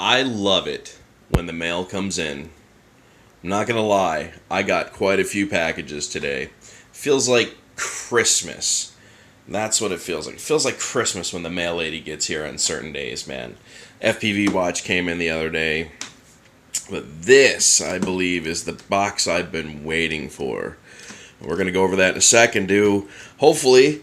I love it when the mail comes in. I'm not gonna lie, I got quite a few packages today. Feels like Christmas. That's what it feels like. It feels like Christmas when the mail lady gets here on certain days, man. FPV watch came in the other day. But this, I believe, is the box I've been waiting for. We're going to go over that in a second, do hopefully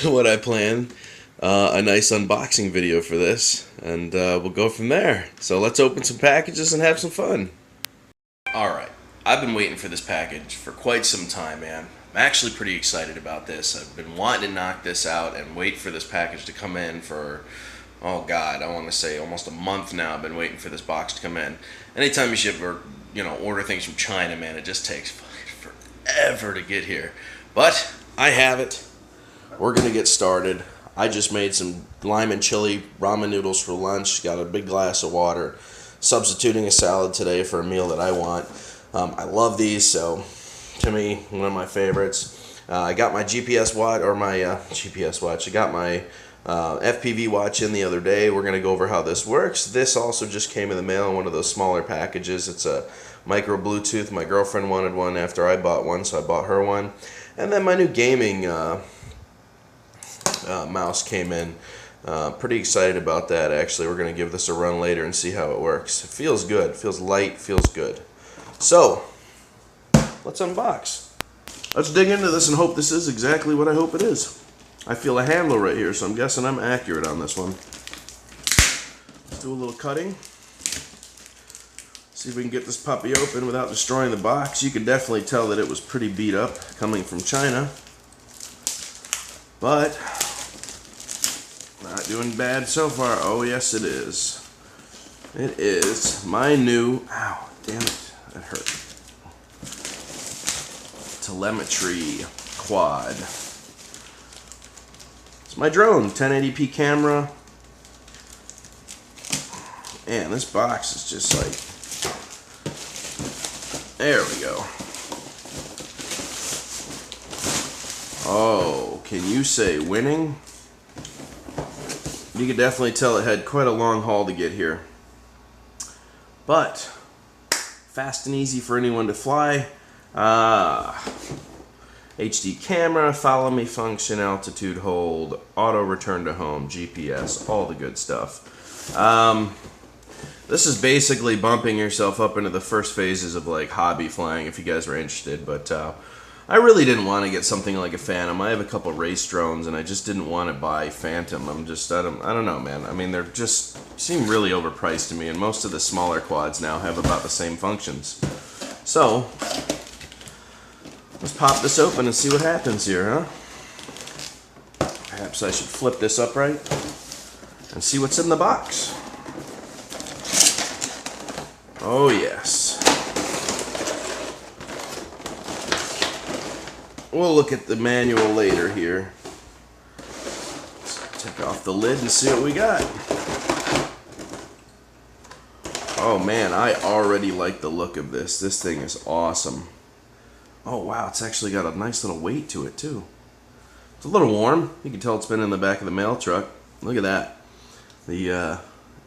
what I planned, a nice unboxing video for this, and we'll go from there. So let's open some packages and have some fun. Alright, I've been waiting for this package for quite some time, man. I'm actually pretty excited about this. I've been wanting to knock this out and wait for this package to come in for, oh god, I want to say almost a month now. I've been waiting for this box to come in. Anytime you ship or, order things from China, man, it just takes fucking forever to get here. But I have it. We're going to get started. I just made some lime and chili ramen noodles for lunch. Got a big glass of water. Substituting a salad today for a meal that I want. I love these, so to me, one of my favorites. I got my GPS watch, or my GPS watch. I got my FPV watch in the other day. We're going to go over how this works. This also just came in the mail in one of those smaller packages. It's a micro Bluetooth. My girlfriend wanted one after I bought one, so I bought her one. And then my new gaming mouse came in. Pretty excited about that, actually. We're going to give this a run later and see how it works. It feels good. It feels light. Feels good. So, let's unbox. Let's dig into this and hope this is exactly what I hope it is. I feel a handle right here, so I'm guessing I'm accurate on this one. Let's do a little cutting. See if we can get this puppy open without destroying the box. You can definitely tell that it was pretty beat up coming from China. But not doing bad so far. Oh, yes, it is. It is my new, ow, damn it, that hurt. Telemetry quad. It's my drone, 1080p camera. Man, this box is just like, there we go. Oh, can you say winning? You could definitely tell it had quite a long haul to get here. But fast and easy for anyone to fly. HD camera, follow me function, altitude hold, auto return to home, GPS, all the good stuff. This is basically bumping yourself up into the first phases of like hobby flying if you guys are interested, but I really didn't want to get something like a Phantom. I have a couple race drones, and I just didn't want to buy Phantom. I don't know, man. I mean, they're just seem really overpriced to me, and most of the smaller quads now have about the same functions. So, let's pop this open and see what happens here, huh? Perhaps I should flip this upright and see what's in the box. Oh, yes. We'll look at the manual later here. Let's take off the lid and see what we got. Oh man, I already like the look of this. This thing is awesome. Oh wow, it's actually got a nice little weight to it too. It's a little warm. You can tell it's been in the back of the mail truck. Look at that. The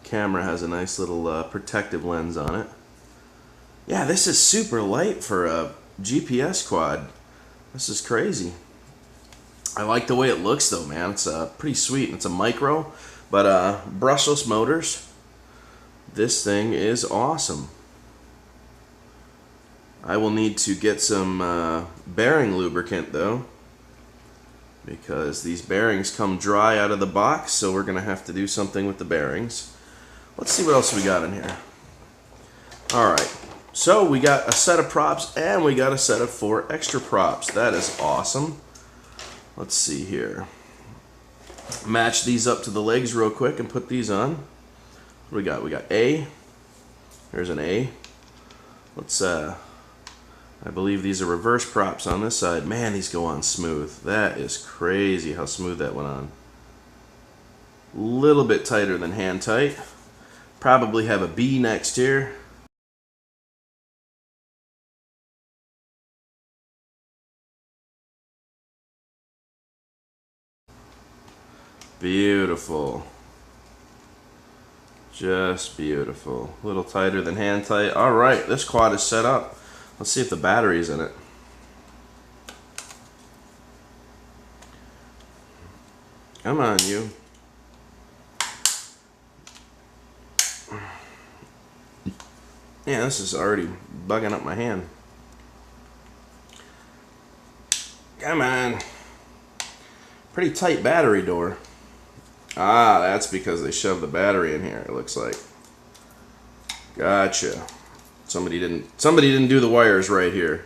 camera has a nice little protective lens on it. Yeah, this is super light for a GPS quad. This is crazy. I like the way it looks though, man. It's pretty sweet. It's a micro, but brushless motors. This thing is awesome. I will need to get some bearing lubricant though, because these bearings come dry out of the box, so we're gonna have to do something with the bearings. Let's see what else we got in here. Alright, so we got a set of props and we got a set of 4 extra props. That is awesome. Let's see here. Match these up to the legs real quick and put these on. What do we got? We got A. There's an A. Let's I believe these are reverse props on this side. Man, these go on smooth. That is crazy how smooth that went on. A little bit tighter than hand tight. Probably have a B next here. Beautiful. Just beautiful. A little tighter than hand tight. All right, this quad is set up. Let's see if the battery's in it. Come on, you. Yeah, this is already bugging up my hand. Come on. Pretty tight battery door. Ah, that's because they shoved the battery in here, it looks like. Gotcha. Somebody didn't do the wires right here.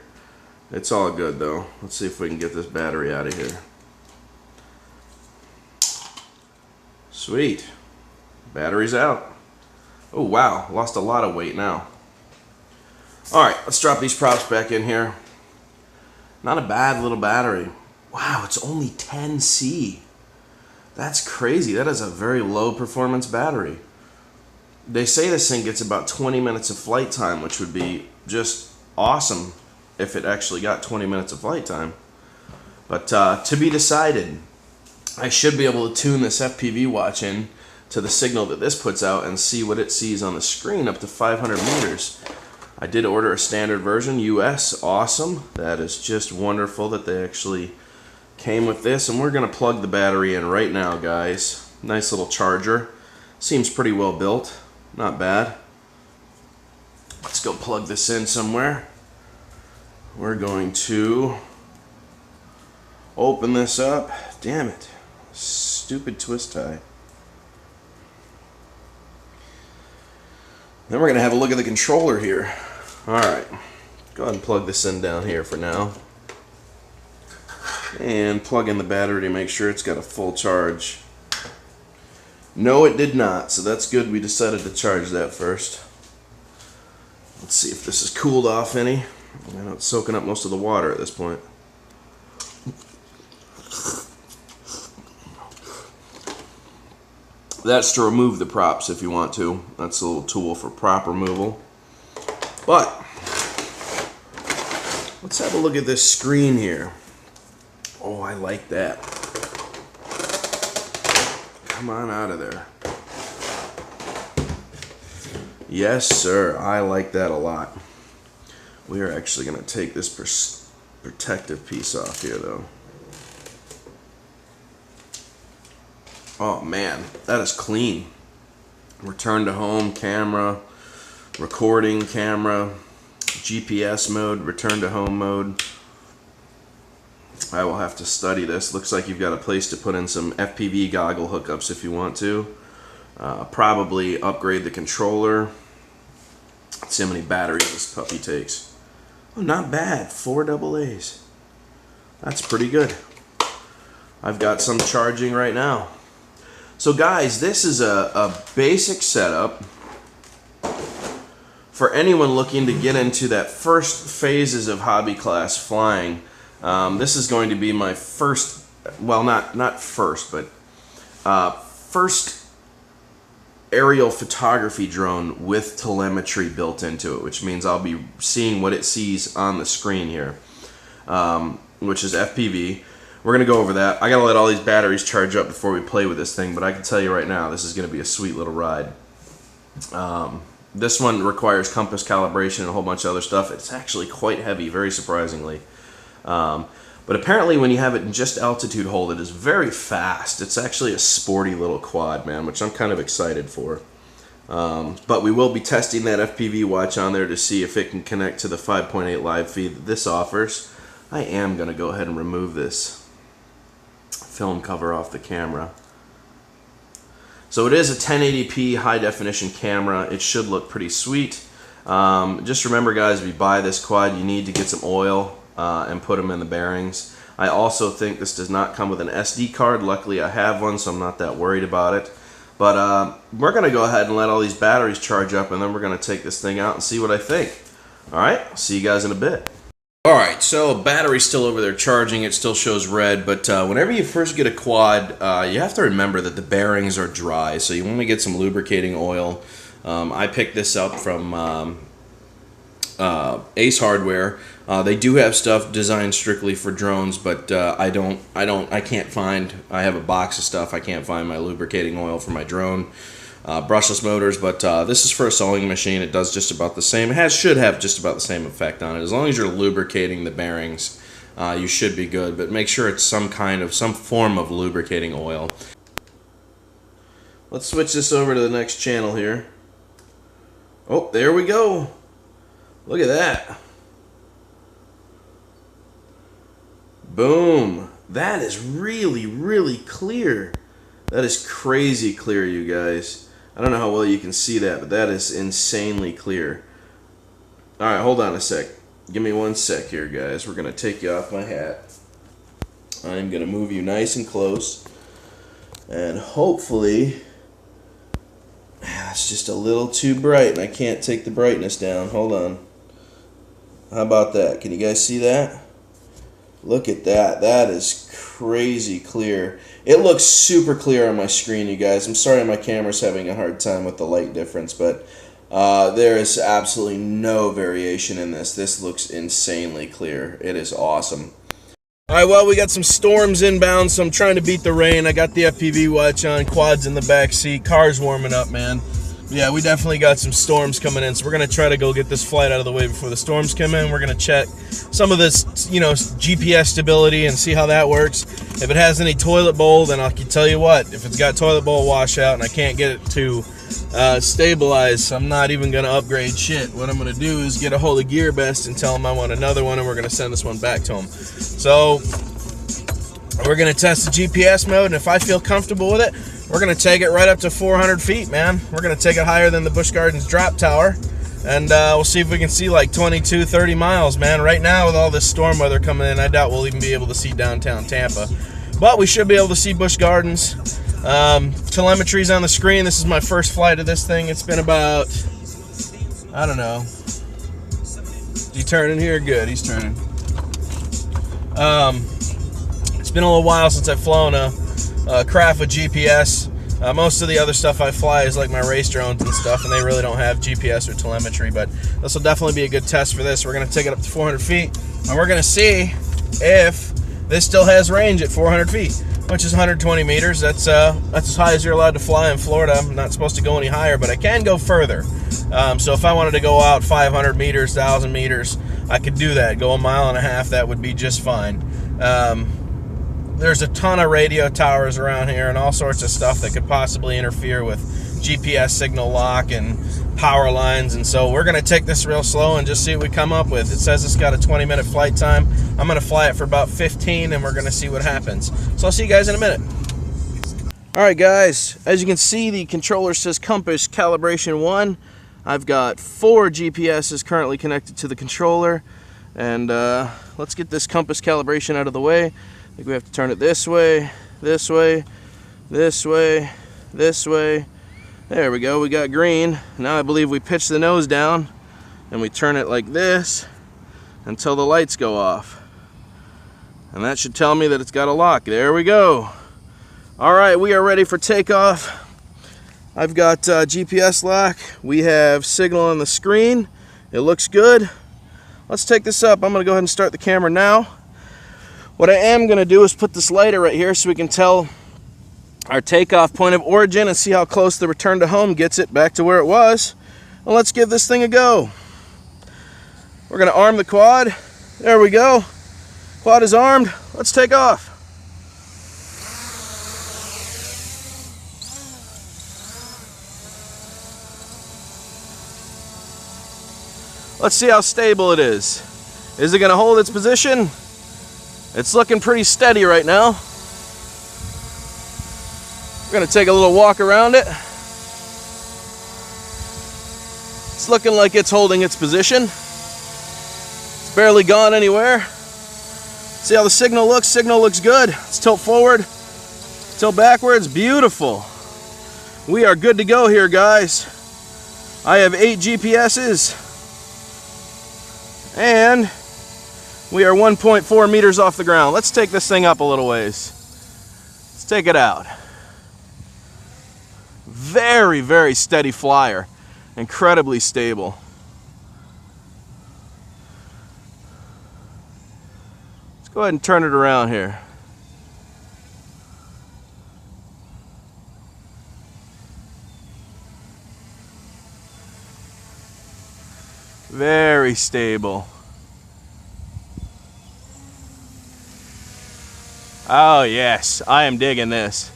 It's all good though. Let's see if we can get this battery out of here. Sweet. Battery's out. Oh wow, lost a lot of weight now. Alright, let's drop these props back in here. Not a bad little battery. Wow, it's only 10C. That's crazy. That is a very low performance battery. They say this thing gets about 20 minutes of flight time, which would be just awesome if it actually got 20 minutes of flight time. But to be decided. I should be able to tune this FPV watch in to the signal that this puts out and see what it sees on the screen up to 500 meters. I did order a standard version, US, awesome. That is just wonderful that they actually came with this, and we're gonna plug the battery in right now, guys. Nice little charger. Seems pretty well built, not bad. Let's go plug this in somewhere. We're going to open this up. Damn it, stupid twist tie. Then we're gonna have a look at the controller here. Alright, go ahead and plug this in down here for now. And plug in the battery to make sure it's got a full charge. No, it did not, so that's good. We decided to charge that first. Let's see if this is cooled off any. I know it's soaking up most of the water at this point. That's to remove the props if you want to. That's a little tool for prop removal. But let's have a look at this screen here. Oh, I like that. Come on out of there. Yes, sir. I like that a lot. We are actually going to take this protective piece off here, though. Oh, man. That is clean. Return to home camera. Recording camera. GPS mode. Return to home mode. I will have to study this. Looks like you've got a place to put in some FPV goggle hookups if you want to. Probably upgrade the controller. Let's see how many batteries this puppy takes. Oh, not bad. 4 AA's. That's pretty good. I've got some charging right now. So guys, this is a basic setup for anyone looking to get into that first phases of hobby class flying. This is going to be my first, well, not first, but first aerial photography drone with telemetry built into it, which means I'll be seeing what it sees on the screen here, which is FPV. We're going to go over that. I got to let all these batteries charge up before we play with this thing, but I can tell you right now, this is going to be a sweet little ride. This one requires compass calibration and a whole bunch of other stuff. It's actually quite heavy, very surprisingly. But apparently when you have it in just altitude hold, it is very fast. It's actually a sporty little quad, man, which I'm kind of excited for. But we will be testing that FPV watch on there to see if it can connect to the 5.8 live feed that this offers. I am going to go ahead and remove this film cover off the camera. So it is a 1080p high definition camera. It should look pretty sweet. Just remember, guys, if you buy this quad, you need to get some oil and put them in the bearings. I also think this does not come with an SD card. Luckily I have one, so I'm not that worried about it. But we're going to go ahead and let all these batteries charge up, and then we're going to take this thing out and see what I think. Alright, see you guys in a bit. Alright, so battery's still over there charging. It still shows red, but whenever you first get a quad, you have to remember that the bearings are dry, so you want to get some lubricating oil. I picked this up from Ace Hardware. They do have stuff designed strictly for drones, but I can't find, I have a box of stuff, I can't find my lubricating oil for my drone. brushless motors, but this is for a sewing machine. It does just about the same. It should have just about the same effect on it. As long as you're lubricating the bearings, you should be good, but make sure it's some form of lubricating oil. Let's switch this over to the next channel here. Oh, there we go. Look at that. Boom. That is really, really clear. That is crazy clear, you guys. I don't know how well you can see that, but that is insanely clear. Alright, hold on a sec. Give me 1 sec here, guys. We're going to take you off my hat. I'm going to move you nice and close. And hopefully, it's just a little too bright, and I can't take the brightness down. Hold on. How about that? Can you guys see that? Look at that. That is crazy clear. It looks super clear on my screen, you guys. I'm sorry my camera's having a hard time with the light difference, but there is absolutely no variation in this. This looks insanely clear. It is awesome. Alright, well, we got some storms inbound, so I'm trying to beat the rain. I got the FPV watch on, quads in the back seat, car's warming up, man. Yeah, we definitely got some storms coming in, so we're going to try to go get this flight out of the way before the storms come in. We're going to check some of this, GPS stability and see how that works. If it has any toilet bowl, then I can tell you what, if it's got toilet bowl washout and I can't get it to stabilize, I'm not even going to upgrade shit. What I'm going to do is get a hold of GearBest and tell them I want another one, and we're going to send this one back to them. So we're going to test the GPS mode, and if I feel comfortable with it, we're going to take it right up to 400 feet, man. We're going to take it higher than the Busch Gardens drop tower, and we'll see if we can see like 22, 30 miles, man. Right now, with all this storm weather coming in, I doubt we'll even be able to see downtown Tampa. But we should be able to see Busch Gardens. Telemetry's on the screen. This is my first flight of this thing. It's been about, I don't know. Is he turning here? Good, he's turning. It's been a little while since I've flown a craft with GPS. Most of the other stuff I fly is like my race drones and stuff, and they really don't have GPS or telemetry, but this will definitely be a good test for this. We're going to take it up to 400 feet, and we're going to see if this still has range at 400 feet, which is 120 meters. That's as high as you're allowed to fly in Florida. I'm not supposed to go any higher, but I can go further. So if I wanted to go out 500 meters, 1,000 meters, I could do that. Go 1.5 miles, that would be just fine. There's a ton of radio towers around here and all sorts of stuff that could possibly interfere with GPS signal lock and power lines, and so we're going to take this real slow and just see what we come up with. It says it's got a 20-minute flight time. I'm going to fly it for about 15, and we're going to see what happens. So I'll see you guys in a minute. Alright guys, as you can see, the controller says compass calibration 1. I've got 4 GPSs currently connected to the controller, and let's get this compass calibration out of the way. I think we have to turn it this way, this way, this way, this way. There we go, we got green. Now I believe we pitch the nose down and we turn it like this until the lights go off. And that should tell me that it's got a lock. There we go. Alright, we are ready for takeoff. I've got GPS lock. We have signal on the screen. It looks good. Let's take this up. I'm going to go ahead and start the camera now. What I am going to do is put this lighter right here so we can tell our takeoff point of origin and see how close the return to home gets it back to where it was. Well, let's give this thing a go. We're going to arm the quad. There we go. Quad is armed. Let's take off. Let's see how stable it is. Is it going to hold its position? It's looking pretty steady right now. We're going to take a little walk around it. It's looking like it's holding its position. It's barely gone anywhere. See how the signal looks? Signal looks good. Let's tilt forward, tilt backwards. Beautiful. We are good to go here, guys. I have 8 GPSs. And we are 1.4 meters off the ground. Let's take this thing up a little ways. Let's take it out. Very, very steady flyer. Incredibly stable. Let's go ahead and turn it around here. Very stable. Oh yes, I am digging this.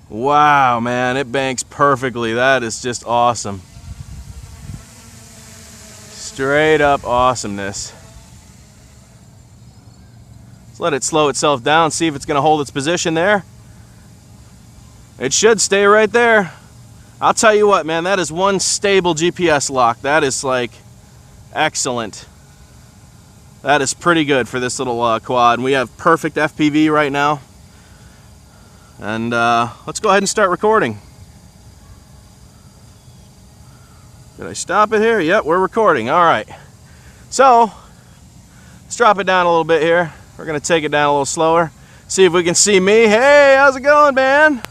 Wow, man, it banks perfectly. That is just awesome. Straight up awesomeness. Let's let it slow itself down, see if it's going to hold its position there. It should stay right there. I'll tell you what, man, that is one stable GPS lock. That is like excellent. That is pretty good for this little quad. And we have perfect FPV right now. And let's go ahead and start recording. Did I stop it here? Yep, we're recording. All right. So, let's drop it down a little bit here. We're going to take it down a little slower. See if we can see me. Hey, how's it going, man?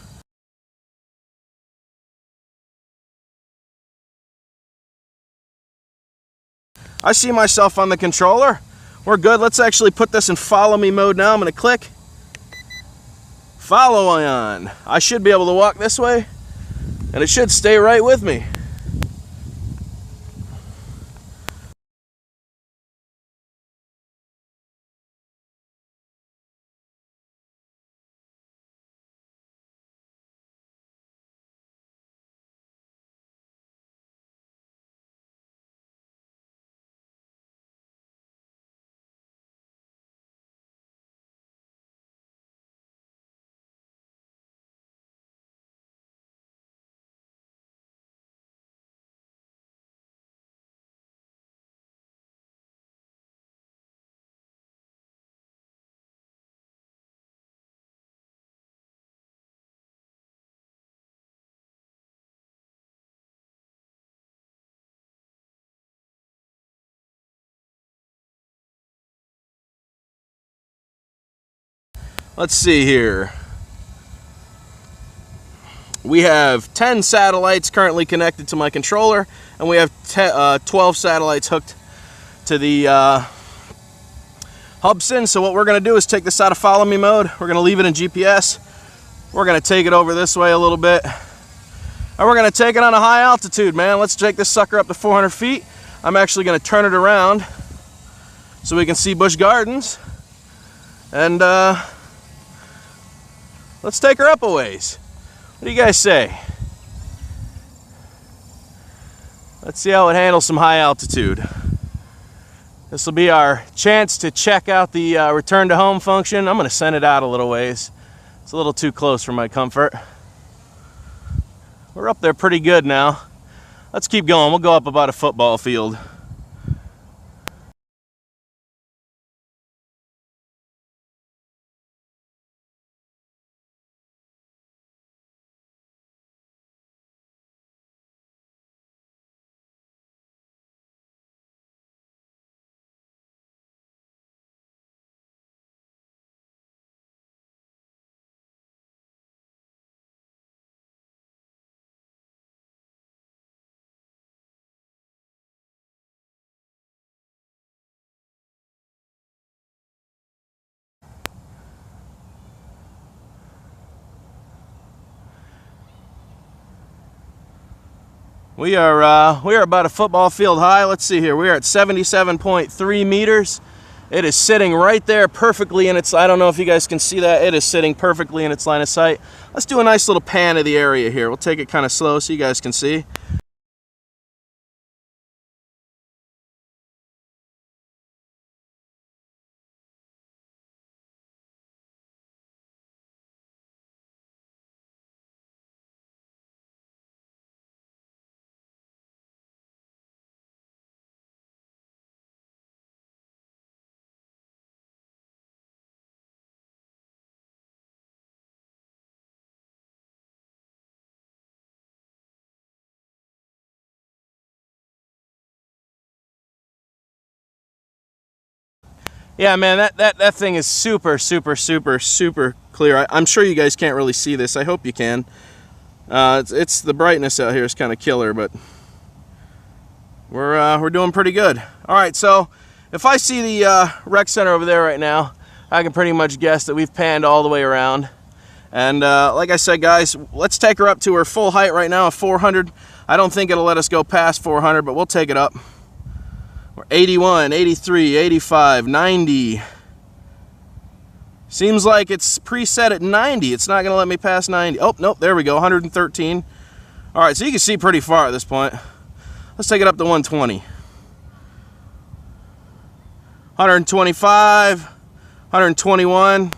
I see myself on the controller. We're good. Let's actually put this in follow me mode now. I'm going to click. Follow on. I should be able to walk this way, and it should stay right with me. Let's see here. We have 10 satellites currently connected to my controller, and we have 12 satellites hooked to the Hubsan. So what we're going to do is take this out of follow me mode. We're going to leave it in GPS. We're going to take it over this way a little bit, and we're going to take it on a high altitude, man. Let's take this sucker up to 400 feet. I'm actually going to turn it around so we can see Busch Gardens, and let's take her up a ways. What do you guys say? Let's see how it handles some high altitude. This will be our chance to check out the return to home function. I'm going to send it out a little ways. It's a little too close for my comfort. We're up there pretty good now. Let's keep going. We'll go up about a football field. We are about a football field high. Let's see here. We are at 77.3 meters. It is sitting right there perfectly in its, I don't know if you guys can see that. It is sitting perfectly in its line of sight. Let's do a nice little pan of the area here. We'll take it kind of slow so you guys can see. Yeah, man, that thing is super clear. I'm sure you guys can't really see this. I hope you can. It's the brightness out here is kind of killer, but we're doing pretty good. All right, so if I see the rec center over there right now, I can pretty much guess that we've panned all the way around. And like I said, guys, let's take her up to her full height right now of 400. I don't think it'll let us go past 400, but we'll take it up. We're 81, 83, 85, 90. Seems like it's preset at 90. It's not going to let me pass 90. Oh, nope, there we go, 113. All right, so you can see pretty far at this point. Let's take it up to 120. 125, 121.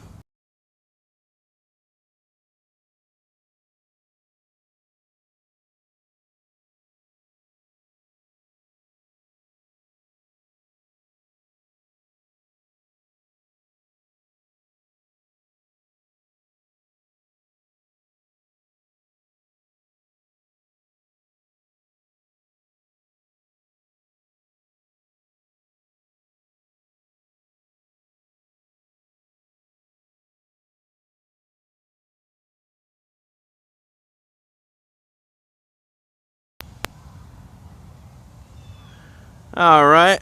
All right,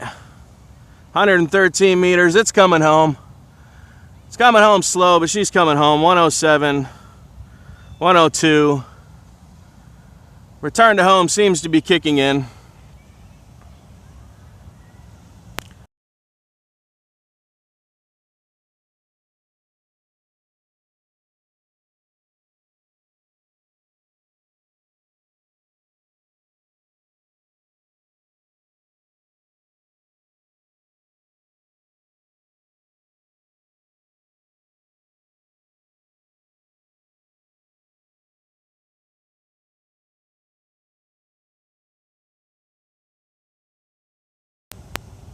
113 meters. It's coming home. It's coming home slow, but she's coming home. 107, 102. Return to home seems to be kicking in.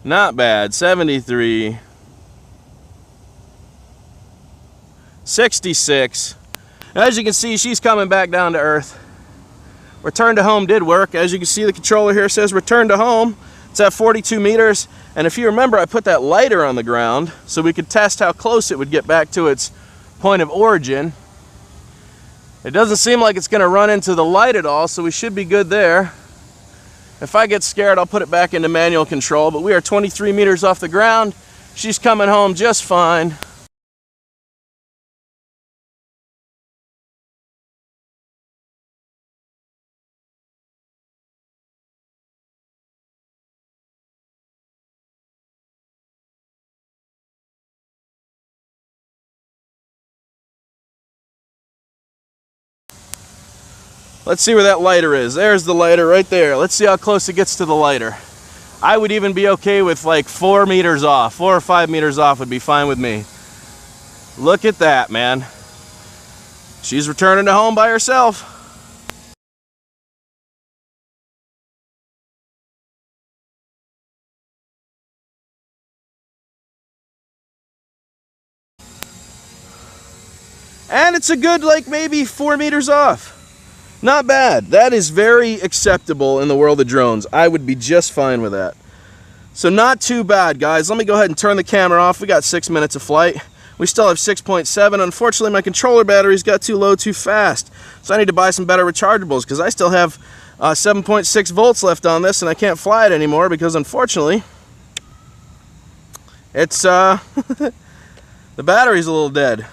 Not bad. 73. 66. As you can see, she's coming back down to earth. Return to home did work. As you can see, the controller here says return to home. It's at 42 meters. And if you remember, I put that lighter on the ground so we could test how close it would get back to its point of origin. It doesn't seem like it's going to run into the light at all, so we should be good there. If I get scared, I'll put it back into manual control, but we are 23 meters off the ground. She's coming home just fine. Let's see where that lighter is. There's the lighter right there. Let's see how close it gets to the lighter. I would even be okay with like 4 meters off. 4 or 5 meters off would be fine with me. Look at that, man. She's returning to home by herself. And it's a good, like, maybe 4 meters off. Not bad. That is very acceptable in the world of drones. I would be just fine with that. So not too bad, guys. Let me go ahead and turn the camera off. We got 6 minutes of flight. We still have 6.7. Unfortunately, my controller batteries got too low too fast. So I need to buy some better rechargeables because I still have 7.6 volts left on this and I can't fly it anymore because unfortunately, it's the battery's a little dead.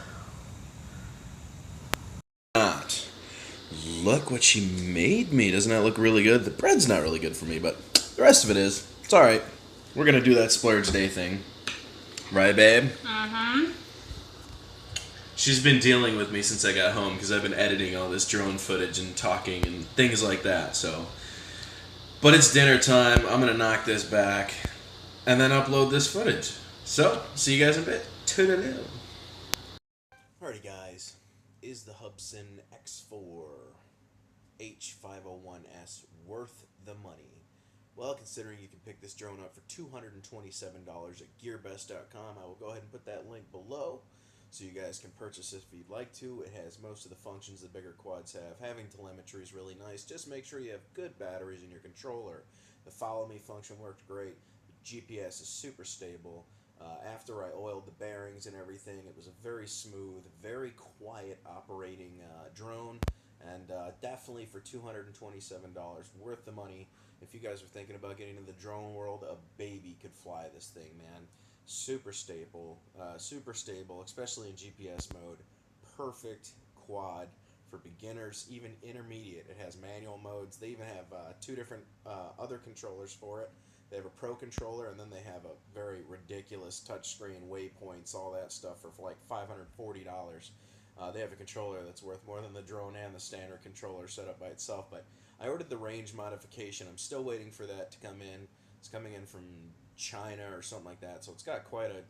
Look what she made me. Doesn't that look really good? The bread's not really good for me, but the rest of it is. It's alright. We're going to do that splurge day thing. Right, babe? Mm-hmm. She's been dealing with me since I got home because I've been editing all this drone footage and talking and things like that, so. But it's dinner time. I'm going to knock this back and then upload this footage. So, see you guys in a bit. Toodaloo. Alrighty, guys. Is the Hubsan X4 H501S worth the money? Well, considering you can pick this drone up for $227 at gearbest.com, I will go ahead and put that link below so you guys can purchase it if you'd like to. It has most of the functions the bigger quads have. Having telemetry is really nice. Just make sure you have good batteries in your controller. The follow me function worked great. The GPS is super stable. After I oiled the bearings and everything, it was a very smooth, very quiet operating drone, and definitely for $227 worth the money. If you guys are thinking about getting into the drone world, a baby could fly this thing, man. Super stable, especially in GPS mode. Perfect, quad for beginners, even intermediate. It has manual modes. They even have two different other controllers for it. They have a pro controller, and then they have a very ridiculous touchscreen, waypoints, all that stuff for like $540. They have a controller that's worth more than the drone and the standard controller set up by itself. But I ordered the range modification. I'm still waiting for that to come in. It's coming in from China or something like that. So it's got quite a,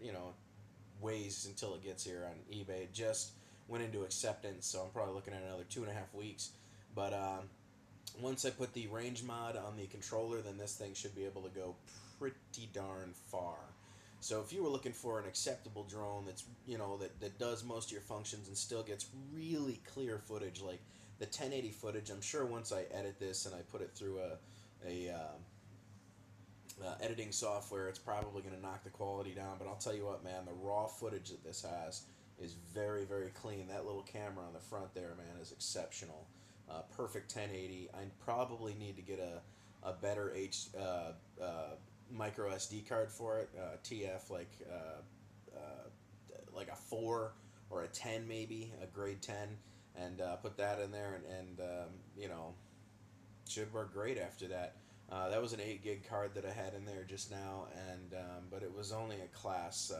ways until it gets here on eBay. It just went into acceptance, so I'm probably looking at another 2.5 weeks. But once I put the range mod on the controller, then this thing should be able to go pretty darn far. So if you were looking for an acceptable drone that's, that does most of your functions and still gets really clear footage, like the 1080 footage, I'm sure once I edit this and I put it through a editing software, it's probably going to knock the quality down. But I'll tell you what, man, the raw footage that this has is very, very clean. That little camera on the front there, man, is exceptional. Perfect 1080. I probably need to get a better micro SD card for it, TF, like a 4 or a 10 maybe, a grade 10, and put that in there, and should work great after that. That was an 8 gig card that I had in there just now, and but it was only a class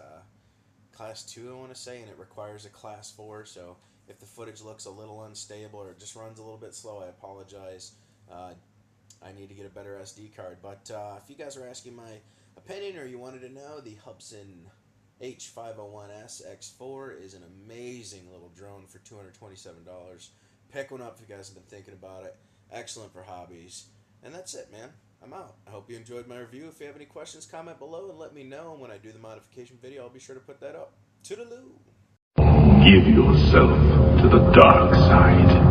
2, I want to say, and it requires a class 4, so if the footage looks a little unstable or it just runs a little bit slow, I apologize. I need to get a better SD card. But if you guys are asking my opinion or you wanted to know, the Hubsan H501S X4 is an amazing little drone for $227. Pick one up if you guys have been thinking about it. Excellent for hobbies. And that's it, man. I'm out. I hope you enjoyed my review. If you have any questions, comment below and let me know. And when I do the modification video, I'll be sure to put that up. Toodaloo. Give yourself to the dark side.